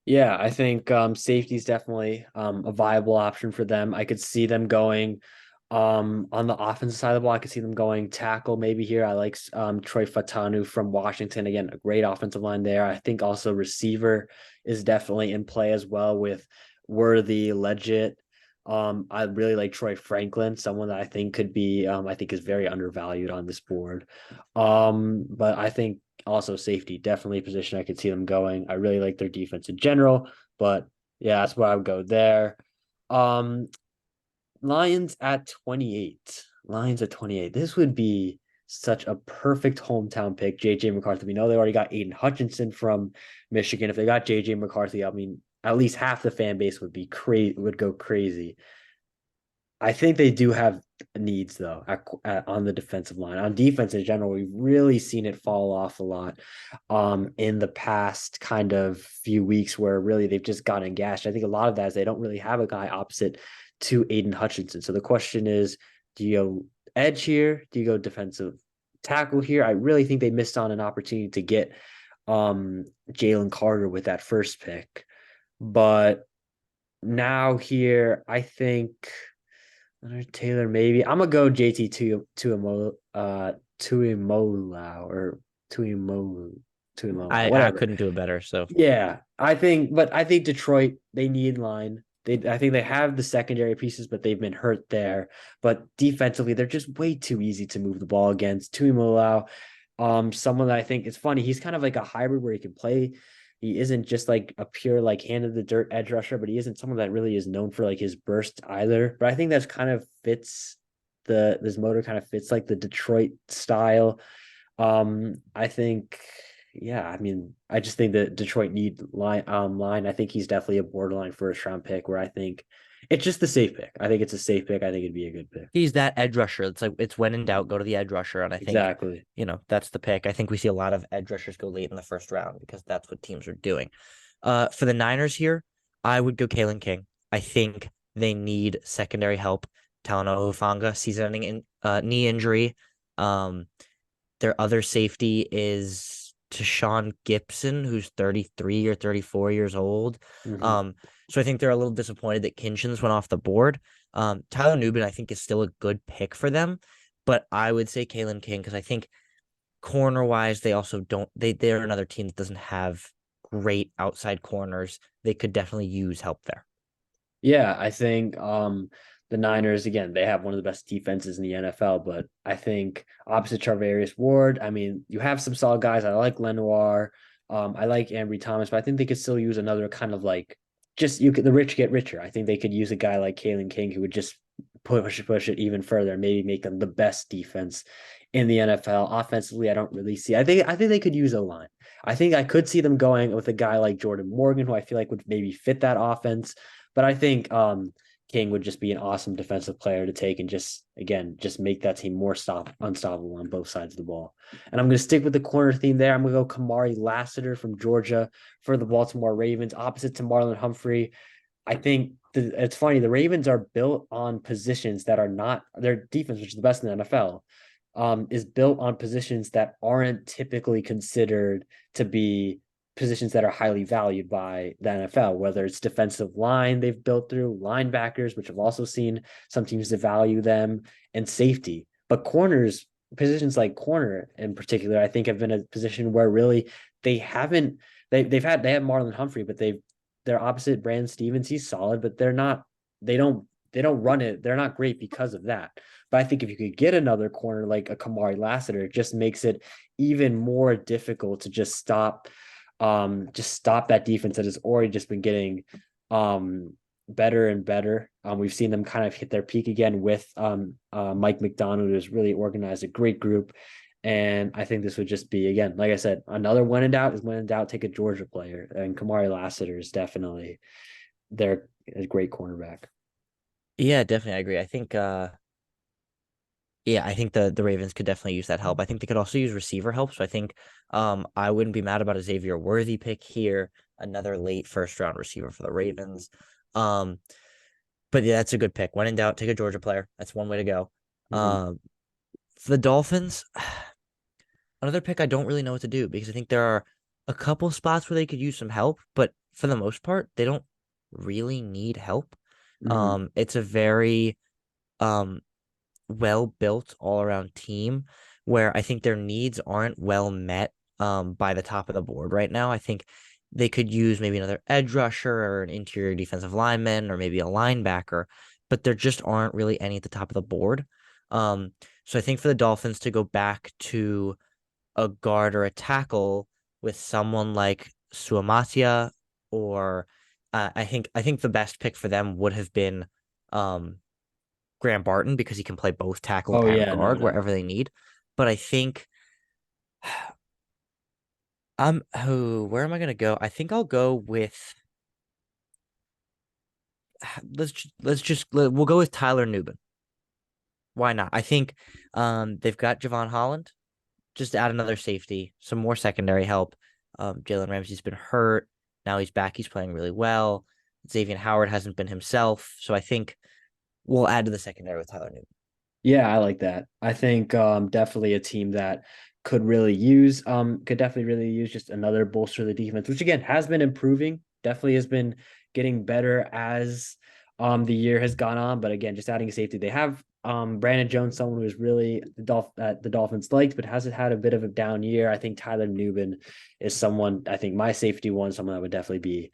Yeah, I think safety is definitely a viable option for them. I could see them going on the offensive side of the ball. I could see them going tackle maybe here. I like Troy Fatanu from Washington. Again, a great offensive line there. I think also receiver is definitely in play as well with Worthy, Legit. I really like Troy Franklin, someone that I think could be I think is very undervalued on this board. But I think also safety, definitely a position I could see them going. I really like their defense in general, but yeah, that's where I would go there. Um, Lions at 28. Lions at 28. This would be such a perfect hometown pick. JJ McCarthy. We know they already got Aiden Hutchinson from Michigan. If they got JJ McCarthy, I mean, at least half the fan base would be crazy, would go crazy. I think they do have needs though on the defensive line. On defense in general, we've really seen it fall off a lot in the past kind of few weeks where really they've just gotten gashed. I think a lot of that is they don't really have a guy opposite to Aiden Hutchinson. So the question is, do you go edge here? Do you go defensive tackle here? I really think they missed on an opportunity to get Jalen Carter with that first pick. But now here, I think Leonard Taylor, maybe. I'm gonna go JT Tuimoloau or Tuimolu Tuimoloau, I whatever. couldn't do it better. So Yeah, but I think Detroit they need line. I think they have the secondary pieces, but they've been hurt there. But defensively, they're just way too easy to move the ball against. Tuimoloau, someone that I think it's funny. He's kind of like a hybrid where he can play. He isn't just like a pure like hand of the dirt edge rusher, but he isn't someone that really is known for like his burst either. But I think that's kind of fits this motor kind of fits like the Detroit style. I think Yeah, I mean, I just think that Detroit need line. I think he's definitely a borderline first round pick where I think it's just the safe pick. I think it's a safe pick. I think it'd be a good pick. He's that edge rusher. It's like it's when in doubt, go to the edge rusher. And I think, Exactly. that's the pick. I think we see a lot of edge rushers go late in the first round because that's what teams are doing. For the Niners here, I would go Kalen King. I think they need secondary help. Talanoa Hufanga, season-ending knee injury. Um, their other safety is Tashawn Gibson, who's 33 or 34 years old. Hmm. So I think they're a little disappointed that Kinchins went off the board. Tyler Nubin, I think, is still a good pick for them, but I would say Kalen King because I think corner wise, they also don't they're another team that doesn't have great outside corners. They could definitely use help there. Yeah, I think the Niners again, they have one of the best defenses in the NFL, but I think opposite Charvarius Ward, I mean, you have some solid guys. I like Lenoir, I like Ambry Thomas, but I think they could still use another kind of like just you could the rich get richer. I think they could use a guy like Kalen King who would just push it even further, maybe make them the best defense in the NFL. Offensively, I don't really see. I think they could use a line. I think I could see them going with a guy like Jordan Morgan, who I feel like would maybe fit that offense. But I think King would just be an awesome defensive player to take and just make that team more unstoppable on both sides of the ball. And I'm going to stick with the corner theme there. I'm going to go Kamari Lassiter from Georgia for the Baltimore Ravens, opposite to Marlon Humphrey. I think it's funny. The Ravens are built on positions that are not their defense, which is the best in the NFL, is built on positions that aren't typically considered to be positions that are highly valued by the NFL, whether it's defensive line they've built through, linebackers, which have also seen some teams to value them, and safety. But corners, positions like corner in particular, I think have been a position where really they haven't they have Marlon Humphrey, but they're opposite Brandon Stevens. He's solid, but they don't run it. They're not great because of that. But I think if you could get another corner like a Kamari Lassiter, it just makes it even more difficult to just stop that defense that has already just been getting better and better. We've seen them kind of hit their peak again with Mike McDonald, who's really organized a great group. And I think this would just be, again, like I said, another when in doubt is when in doubt, take a Georgia player. And Kamari Lassiter is definitely they're a great cornerback. Yeah, definitely, I agree. I think the Ravens could definitely use that help. I think they could also use receiver help. So I think I wouldn't be mad about a Xavier Worthy pick here, another late first round receiver for the Ravens. Um, but yeah, that's a good pick. When in doubt, take a Georgia player. That's one way to go. Mm-hmm. For the Dolphins, another pick I don't really know what to do because I think there are a couple spots where they could use some help, but for the most part, they don't really need help. Mm-hmm. It's a very um well built all around team where I think their needs aren't well met by the top of the board right now. I think they could use maybe another edge rusher or an interior defensive lineman or maybe a linebacker, but there just aren't really any at the top of the board. So I think for the Dolphins to go back to a guard or a tackle with someone like Suamatia or I think the best pick for them would have been um Graham Barton because he can play both tackle Oh and yeah, no guard doubt. wherever they need. But I think where am I gonna go? I think I'll go with we'll go with Tyler Nubin. Why not? I think they've got Javon Holland. Just add another safety, some more secondary help. Jalen Ramsey's been hurt. Now he's back. He's playing really well. Xavier Howard hasn't been himself. So I think we'll add to the secondary with Tyler Newton. Yeah, I like that. I think definitely a team that could definitely really use just another bolster of the defense, which again has been improving, definitely has been getting better as the year has gone on. But again, just adding a safety. They have Brandon Jones, someone who is really the Dolphins liked, but hasn't had a bit of a down year. I think Tyler Nubin is someone, I think my safety one, someone that would definitely be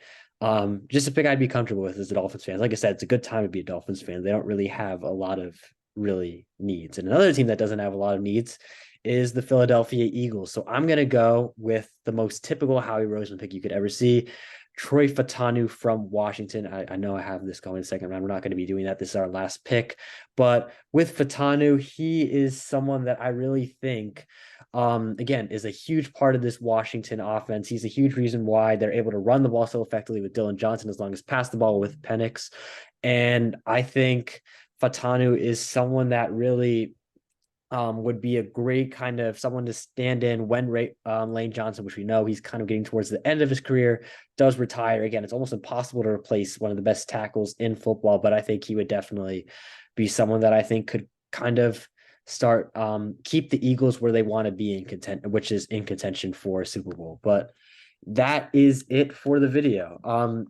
just a pick I'd be comfortable with as a Dolphins fan. Like I said, it's a good time to be a Dolphins fan. They don't really have a lot of really needs. And another team that doesn't have a lot of needs is the Philadelphia Eagles. So I'm going to go with the most typical Howie Roseman pick you could ever see. Troy Fatanu from Washington. I know I have this going second round. We're not going to be doing that. This is our last pick. But with Fatanu, he is someone that I really think, again, is a huge part of this Washington offense. He's a huge reason why they're able to run the ball so effectively with Dylan Johnson, as long as pass the ball with Penix. And I think Fatanu is someone that really would be a great kind of someone to stand in when Lane Johnson, which we know he's kind of getting towards the end of his career, does retire. Again, it's almost impossible to replace one of the best tackles in football, but I think he would definitely be someone that I think could kind of start keep the Eagles where they want to be in content, which is in contention for Super Bowl. But that is it for the video.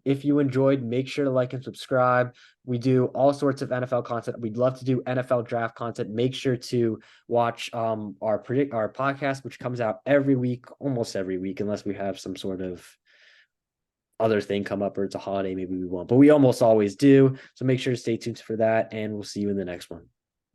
If you enjoyed, make sure to like and subscribe. We do all sorts of NFL content. We'd love to do NFL draft content. Make sure to watch our podcast, which comes out every week, almost every week, unless we have some sort of other thing come up or it's a holiday, maybe we won't, but we almost always do. So make sure to stay tuned for that, and we'll see you in the next one.